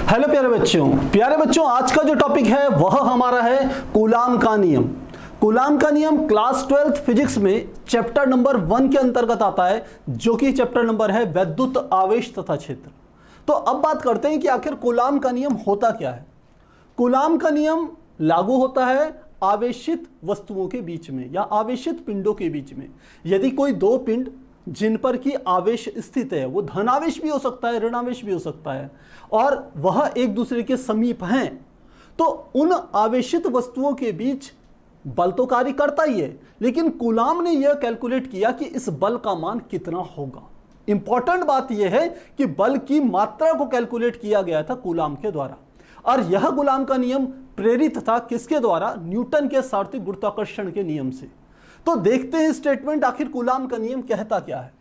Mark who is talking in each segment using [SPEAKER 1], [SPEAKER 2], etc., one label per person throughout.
[SPEAKER 1] Hello प्यारे बच्चों आज का जो टॉपिक है वह हमारा है कूलाम का नियम। कूलाम का नियम क्लास 12th फिजिक्स में चैप्टर नंबर 1 के अंतर्गत आता है, जो कि चैप्टर नंबर है वैद्युत आवेश तथा क्षेत्र। तो अब बात करते हैं कि आखिर कूलाम का नियम होता क्या है। कूलाम का नियम लागू होता है आवेशित वस्तुओं के बीच में या आवेशित पिंडों के बीच में। यदि कोई दो पिंड जिन पर की आवेश स्थित है, वो धनावेश भी हो सकता है, ऋणावेश भी हो सकता है, और वह एक दूसरे के समीप हैं, तो उन आवेशित वस्तुओं के बीच बल तो कार्य करता ही है, लेकिन कूलाम ने यह कैलकुलेट किया कि इस बल का मान कितना होगा। इंपॉर्टेंट बात यह है कि बल की मात्रा को कैलकुलेट किया गया था कूलाम के द्वारा, और यह कूलाम का नियम प्रेरित था किसके द्वारा? न्यूटन के सार्वत्रिक गुरुत्वाकर्षण के नियम से। तो देखते हैं स्टेटमेंट आखिर कूलाम का नियम कहता क्या है।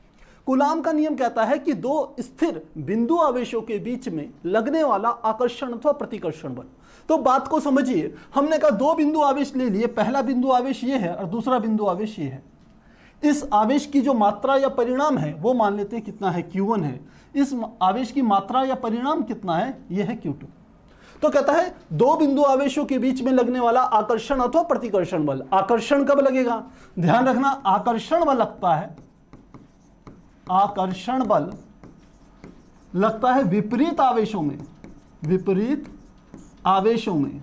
[SPEAKER 1] कूलाम का नियम कहता है कि दो स्थिर बिंदु आवेशों के बीच में लगने वाला आकर्षण अथवा प्रतिकर्षण बल। तो बात को समझिए, हमने कहा दो बिंदु आवेश ले लिए, पहला बिंदु आवेश ये है और दूसरा बिंदु आवेश ये है। इस आवेश की जो मात्रा या परिणाम है वो मान लेते हैं कितना है, Q1 है। इस आवेश की मात्रा या परिणाम कितना है, यह है Q2। तो कहता है दो बिंदु आवेशों के बीच में लगने वाला आकर्षण अथवा प्रतिकर्षण बल। आकर्षण कब लगेगा? ध्यान रखना, आकर्षण बल लगता है, आकर्षण बल लगता है विपरीत आवेशों में, विपरीत आवेशों में।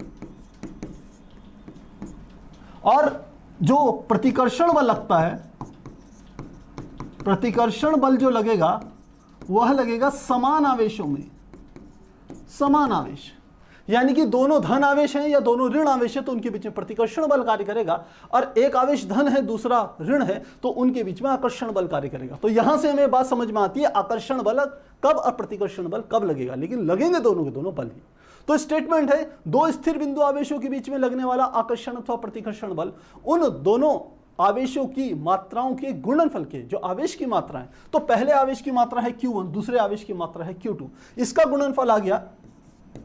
[SPEAKER 1] और जो प्रतिकर्षण बल लगता है, प्रतिकर्षण बल जो लगेगा वह लगेगा समान आवेशों में, समान आवेश। यानी कि दोनों धन आवेश हैं या दोनों ऋण आवेश है तो उनके बीच में प्रतिकर्षण बल कार्य करेगा, और एक आवेश धन है दूसरा ऋण है तो उनके बीच में आकर्षण बल कार्य करेगा। तो यहां से हमें बात समझ में आती है आकर्षण बल कब और प्रतिकर्षण बल कब लगेगा, लेकिन लगेंगे दोनों के दोनों बल ही। तो स्टेटमेंट है दो स्थिर बिंदु आवेशों के बीच में लगने वाला आकर्षण अथवा प्रतिकर्षण बल उन दोनों आवेशों की मात्राओं के गुणनफल के, जो आवेश की मात्रा है, तो पहले आवेश की मात्रा है Q1, दूसरे आवेश की मात्रा है Q2, इसका गुणनफल आ गया,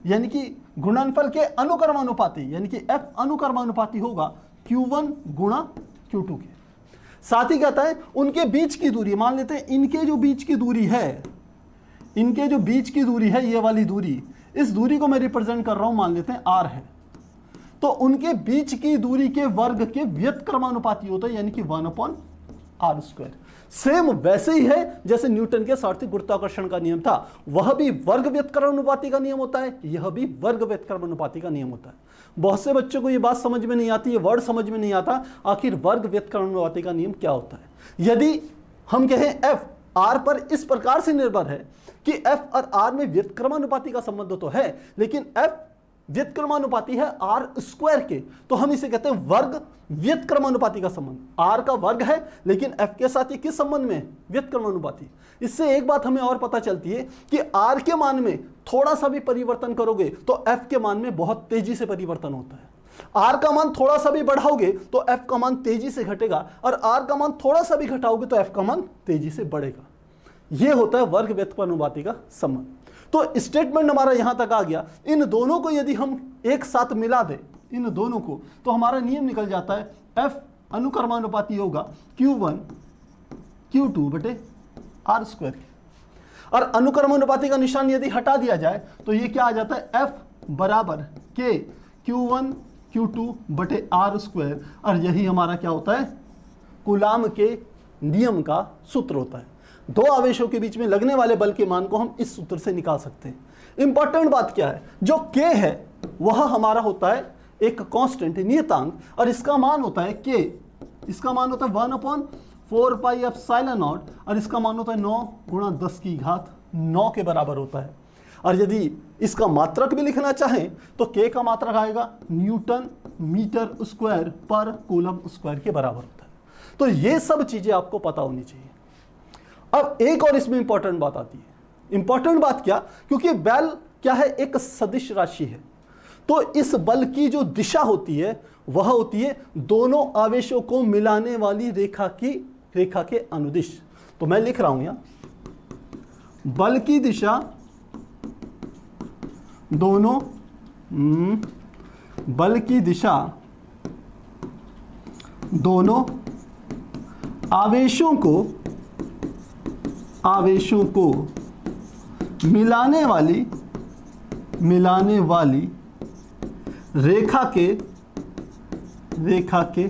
[SPEAKER 1] यानी कि गुणनफल के अनुक्रमानुपाती, यानी कि F अनुक्रमानुपाती होगा Q1 गुणा Q2 के। साथ ही कहता है उनके बीच की दूरी, मान लेते हैं इनके जो बीच की दूरी है, इनके जो बीच की दूरी है, ये वाली दूरी, इस दूरी को मैं रिप्रेजेंट कर रहा हूं, मान लेते हैं R है, तो उनके बीच की दूरी के वर्ग के व्यत्क्रमानुपाती होता है, यानी कि 1/r²। सेम वैसे ही है जैसे न्यूटन के सार्वत्रिक गुरुत्वाकर्षण का नियम था, वह भी वर्ग व्यत्क्रमानुपाती का नियम होता है, यह भी वर्ग व्यत्क्रमानुपाती का नियम होता है। बहुत से बच्चों को यह बात समझ में नहीं आती, ये वर्ड समझ में नहीं आता, आखिर वर्ग व्यत्क्रमानुपाती का नियम क्या होता है। यदि हम कहें F R पर इस प्रकार से निर्भर है कि F और R में व्यत्क्रमानुपाती का संबंध तो है, लेकिन F व्यत्क्रमानुपाती है R² के, तो हम इसे कहते हैं वर्ग व्यत्क्रमानुपाती का संबंध। R का वर्ग है लेकिन F के साथ ये किस संबंध में? व्यत्क्रमानुपाती। इससे एक बात हमें और पता चलती है कि R के मान में थोड़ा सा भी परिवर्तन करोगे तो F के मान में बहुत तेजी से परिवर्तन होता है। R का मान थोड़ा सा भी बढ़ाओगे तो F का मान तेजी से घटेगा, और R का मान थोड़ा सा भी घटाओगे तो F का मान तेजी से बढ़ेगा। यह होता है वर्ग व्यत्क्रमानुपाती का संबंध। तो स्टेटमेंट हमारा यहां तक आ गया। इन दोनों को यदि हम एक साथ मिला दें, इन दोनों को, तो हमारा नियम निकल जाता है F अनुक्रमानुपाती होगा Q1 Q2 बटे R²। और अनुक्रमानुपाती का निशान यदि हटा दिया जाए तो ये क्या आ जाता है, F बराबर K Q1 Q2 बटे R²। और यही हमारा क्या होता है, कूलाम के नियम का सूत्र होता है। दो आवेशों के बीच में लगने वाले बल के मान को हम इस सूत्र से निकाल सकते हैं। इंपॉर्टेंट बात क्या है, जो K है वह हमारा होता है एक कांस्टेंट, नियतांक, और इसका मान होता है K, इसका मान होता है 1/4πε0, और इसका मान होता है 9 × 10⁻9 के बराबर होता है। और यदि इसका मात्रक भी लिखना चाहें तो K का मात्रक आएगा न्यूटन मीटर स्क्वायर पर कूलम स्क्वायर के बराबर होता है। तो ये सब चीजें आपको पता होनी चाहिए। अब एक और इसमें इंपॉर्टेंट बात आती है। इंपॉर्टेंट बात क्या? क्योंकि बल क्या है, एक सदिश राशि है, तो इस बल की जो दिशा होती है वह होती है दोनों आवेशों को मिलाने वाली रेखा के अनुदिश। तो मैं लिख रहा हूं यहां, बल की दिशा दोनों बल की दिशा दोनों आवेशों को मिलाने वाली मिलाने वाली रेखा के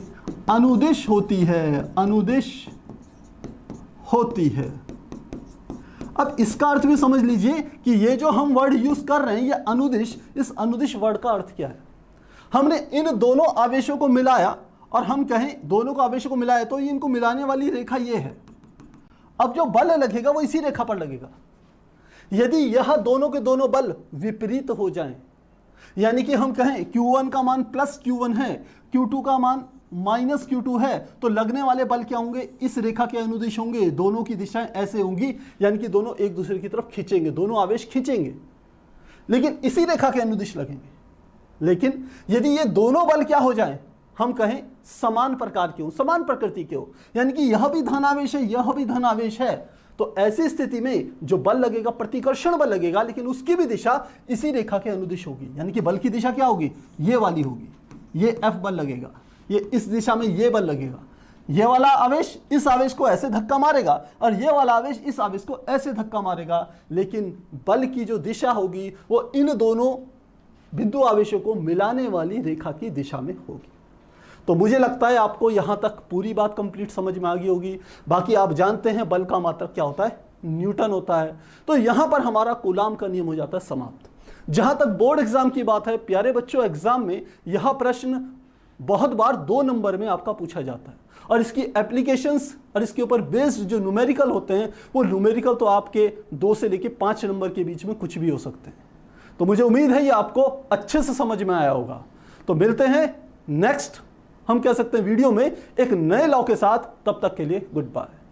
[SPEAKER 1] अनुदिश होती है। अब इसका अर्थ भी समझ लीजिए कि ये जो हम वर्ड यूज कर रहे हैं ये अनुदिश, इस अनुदिश वर्ड का अर्थ क्या है। हमने इन दोनों आवेशों को मिलाया और हम कहें दोनों को आवेशों को मिलाया तो ये इनको मिलाने वाली रेखा ये है। अब जो बल लगेगा वो इसी रेखा पर लगेगा। यदि यह दोनों के दोनों बल विपरीत हो जाएं, यानी कि हम कहें Q1 का मान प्लस Q1 है, Q2 का मान माइनस Q2 है, तो लगने वाले बल क्या होंगे, इस रेखा के अनुदिश होंगे। दोनों की दिशाएं ऐसे होंगी, यानी कि दोनों एक दूसरे की तरफ खींचेंगे, दोनों आवेश खींचेंगे, लेकिन इसी रेखा के अनुदिश लगेंगे। लेकिन यदि ये दोनों बल क्या हो जाएं, हम कहें समान प्रकार के हो, समान प्रकृति के हो, यानी कि यह भी धनावेश है, यह भी धनावेश है, तो ऐसी स्थिति में जो बल लगेगा प्रतिकर्षण बल लगेगा, लेकिन उसकी भी दिशा इसी रेखा के अनुदिश होगी। यानी कि बल की दिशा क्या होगी, ये वाली होगी। ये F बल लगेगा, ये इस दिशा में ये बल लगेगा। ये वाला आवेश इस आवेश को ऐसे धक्का मारेगा और ये वाला आवेश इस आवेश को ऐसे धक्का मारेगा, लेकिन बल की जो दिशा होगी वो इन दोनों बिंदु आवेशों को मिलाने वाली रेखा की दिशा में होगी। तो मुझे लगता है आपको यहां तक पूरी बात कंप्लीट समझ में आ गई होगी। बाकी आप जानते हैं बल का मात्रक क्या होता है, न्यूटन होता है। तो यहां पर हमारा कूलाम का नियम हो जाता है समाप्त। जहां तक बोर्ड एग्जाम की बात है, प्यारे बच्चों, एग्जाम में यह प्रश्न बहुत बार 2 नंबर में आपका पूछा जाता है और इसकी एप्लीकेशंस और इसके ऊपर बेस्ड जो न्यूमेरिकल होते हैं वो न्यूमेरिकल तो आपके 2 से लेके 5 नंबर के बीच में कुछ भी हो सकते हैं। तो मुझे उम्मीद है ये आपको अच्छे से समझ में आया होगा। तो मिलते हैं नेक्स्ट, हम कह सकते हैं वीडियो में, एक नए लॉ के साथ। तब तक के लिए गुड बाय।